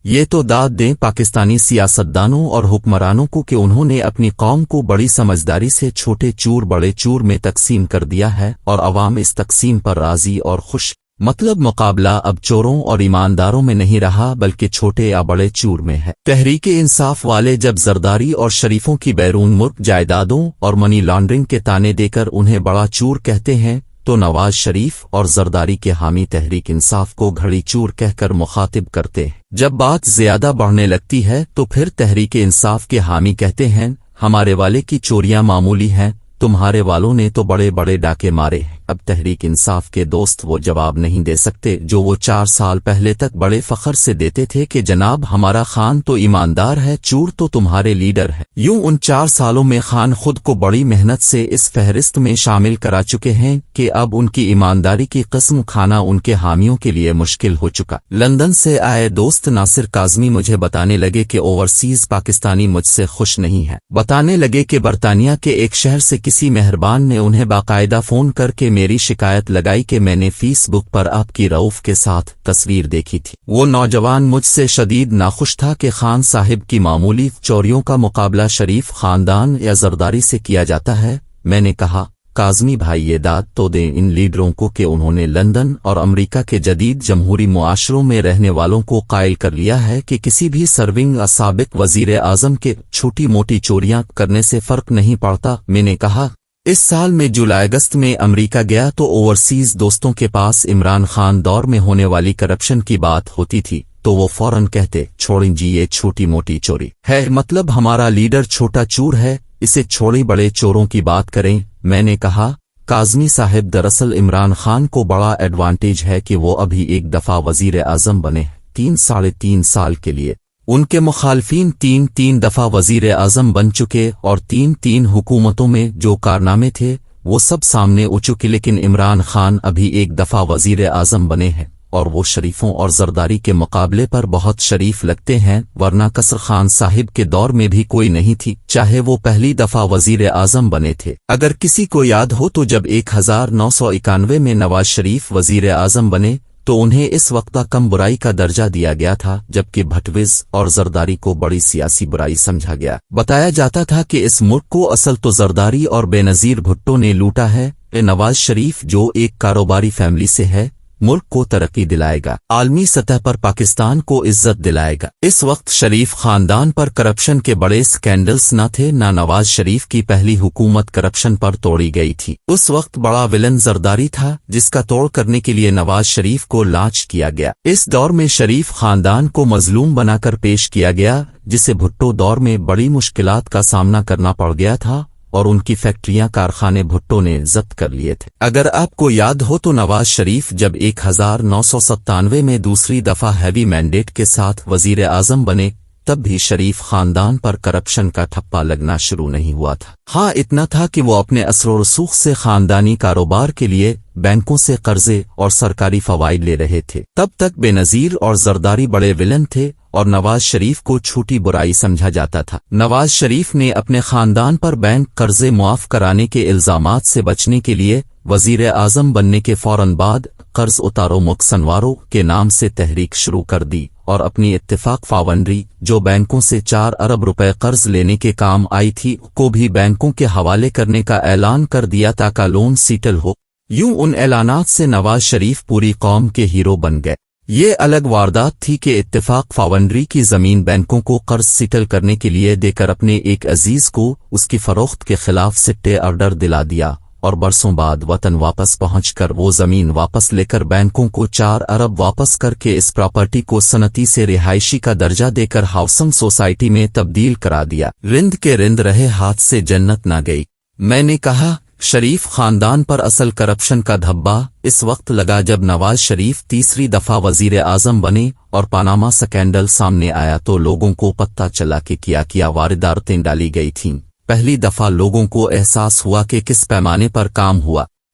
یہ تو داد دیں پاکستانی سیاستدانوں اور حکمرانوں کو کہ انہوں نے اپنی قوم کو بڑی سمجھداری سے چھوٹے چور بڑے چور میں تقسیم کر دیا ہے اور عوام اس تقسیم پر راضی اور خوش۔ مطلب مقابلہ اب چوروں اور ایمانداروں میں نہیں رہا بلکہ چھوٹے یا بڑے چور میں ہے۔ تحریک انصاف والے جب زرداری اور شریفوں کی بیرون ملک جائیدادوں اور منی لانڈرنگ کے تانے دے کر انہیں بڑا چور کہتے ہیں تو نواز شریف اور زرداری کے حامی تحریک انصاف کو گھڑی چور کہہ کر مخاطب کرتے ہیں۔ جب بات زیادہ بڑھنے لگتی ہے تو پھر تحریک انصاف کے حامی کہتے ہیں ہمارے والے کی چوریاں معمولی ہیں، تمہارے والوں نے تو بڑے بڑے ڈاکے مارے ہیں۔ اب تحریک انصاف کے دوست وہ جواب نہیں دے سکتے جو وہ 4 سال پہلے تک بڑے فخر سے دیتے تھے کہ جناب ہمارا خان تو ایماندار ہے، چور تو تمہارے لیڈر ہے۔ یوں ان 4 سالوں میں خان خود کو بڑی محنت سے اس فہرست میں شامل کرا چکے ہیں کہ اب ان کی ایمانداری کی قسم کھانا ان کے حامیوں کے لیے مشکل ہو چکا۔ لندن سے آئے دوست ناصر کاظمی مجھے بتانے لگے کہ اوورسیز پاکستانی مجھ سے خوش نہیں ہے۔ بتانے لگے کہ برطانیہ کے ایک شہر سے کسی مہربان نے انہیں باقاعدہ فون کر کے میری شکایت لگائی کہ میں نے فیس بک پر آپ کی رؤف کے ساتھ تصویر دیکھی تھی۔ وہ نوجوان مجھ سے شدید ناخوش تھا کہ خان صاحب کی معمولی چوریوں کا مقابلہ شریف خاندان یا زرداری سے کیا جاتا ہے۔ میں نے کہا کاظمی بھائی یہ داد تو دیں ان لیڈروں کو کہ انہوں نے لندن اور امریکہ کے جدید جمہوری معاشروں میں رہنے والوں کو قائل کر لیا ہے کہ کسی بھی سرونگ یا سابق وزیر اعظم کے چھوٹی موٹی چوریاں کرنے سے فرق نہیں پڑتا۔ میں نے کہا اس سال میں جولائی اگست میں امریکہ گیا تو اوورسیز دوستوں کے پاس عمران خان دور میں ہونے والی کرپشن کی بات ہوتی تھی تو وہ فوراً کہتے چھوڑیں جی یہ چھوٹی موٹی چوری ہے، مطلب ہمارا لیڈر چھوٹا چور ہے، اسے چھوڑی بڑے چوروں کی بات کریں۔ میں نے کہا کاظمی صاحب دراصل عمران خان کو بڑا ایڈوانٹیج ہے کہ وہ ابھی ایک دفعہ وزیر اعظم بنے 3 سال کے لیے، ان کے مخالفین 3 دفعہ وزیر اعظم بن چکے اور 3 حکومتوں میں جو کارنامے تھے وہ سب سامنے آ چکے، لیکن عمران خان ابھی ایک دفعہ وزیر اعظم بنے ہیں اور وہ شریفوں اور زرداری کے مقابلے پر بہت شریف لگتے ہیں، ورنہ قصر خان صاحب کے دور میں بھی کوئی نہیں تھی چاہے وہ پہلی دفعہ وزیر اعظم بنے تھے۔ اگر کسی کو یاد ہو تو جب 1991 میں نواز شریف وزیر اعظم بنے تو انہیں اس وقت کم برائی کا درجہ دیا گیا تھا، جبکہ بھٹویز اور زرداری کو بڑی سیاسی برائی سمجھا گیا۔ بتایا جاتا تھا کہ اس ملک کو اصل تو زرداری اور بے نظیر بھٹو نے لوٹا ہے، نواز شریف جو ایک کاروباری فیملی سے ہے ملک کو ترقی دلائے گا، عالمی سطح پر پاکستان کو عزت دلائے گا۔ اس وقت شریف خاندان پر کرپشن کے بڑے سکینڈلز نہ تھے، نہ نواز شریف کی پہلی حکومت کرپشن پر توڑی گئی تھی۔ اس وقت بڑا ولن زرداری تھا جس کا توڑ کرنے کے لیے نواز شریف کو لانچ کیا گیا۔ اس دور میں شریف خاندان کو مظلوم بنا کر پیش کیا گیا جسے بھٹو دور میں بڑی مشکلات کا سامنا کرنا پڑ گیا تھا اور ان کی فیکٹریاں کارخانے بھٹو نے ضبط کر لیے تھے۔ اگر آپ کو یاد ہو تو نواز شریف جب 1997 میں دوسری دفعہ ہیوی مینڈیٹ کے ساتھ وزیر اعظم بنے تب بھی شریف خاندان پر کرپشن کا ٹھپا لگنا شروع نہیں ہوا تھا۔ ہاں اتنا تھا کہ وہ اپنے اثر و رسوخ سے خاندانی کاروبار کے لیے بینکوں سے قرضے اور سرکاری فوائد لے رہے تھے، تب تک بے نظیر اور زرداری بڑے ولن تھے اور نواز شریف کو چھوٹی برائی سمجھا جاتا تھا۔ نواز شریف نے اپنے خاندان پر بینک قرضے معاف کرانے کے الزامات سے بچنے کے لیے وزیر اعظم بننے کے فوراً بعد قرض اتارو مکسنوارو کے نام سے تحریک شروع کر دی اور اپنی اتفاق فاونڈری جو بینکوں سے 4 ارب روپے قرض لینے کے کام آئی تھی کو بھی بینکوں کے حوالے کرنے کا اعلان کر دیا تاکہ لون سیٹل ہو۔ یوں ان اعلانات سے نواز شریف پوری قوم کے ہیرو بن گئے۔ یہ الگ واردات تھی کہ اتفاق فاونڈری کی زمین بینکوں کو قرض سیٹل کرنے کے لیے دے کر اپنے ایک عزیز کو اس کی فروخت کے خلاف سٹے آرڈر دلا دیا اور برسوں بعد وطن واپس پہنچ کر وہ زمین واپس لے کر بینکوں کو 4 ارب واپس کر کے اس پراپرٹی کو صنعتی سے رہائشی کا درجہ دے کر ہاؤسنگ سوسائٹی میں تبدیل کرا دیا۔ رند کے رند رہے ہاتھ سے جنت نہ گئی۔ میں نے کہا شریف خاندان پر اصل کرپشن کا دھبا اس وقت لگا جب نواز شریف تیسری دفعہ وزیر اعظم بنے اور پاناما سکینڈل سامنے آیا تو لوگوں کو پتہ چلا کہ کیا وارداتیں ڈالی گئی تھیں۔ پہلی دفعہ لوگوں کو احساس ہوا کہ کس پیمانے پر کام ہوا۔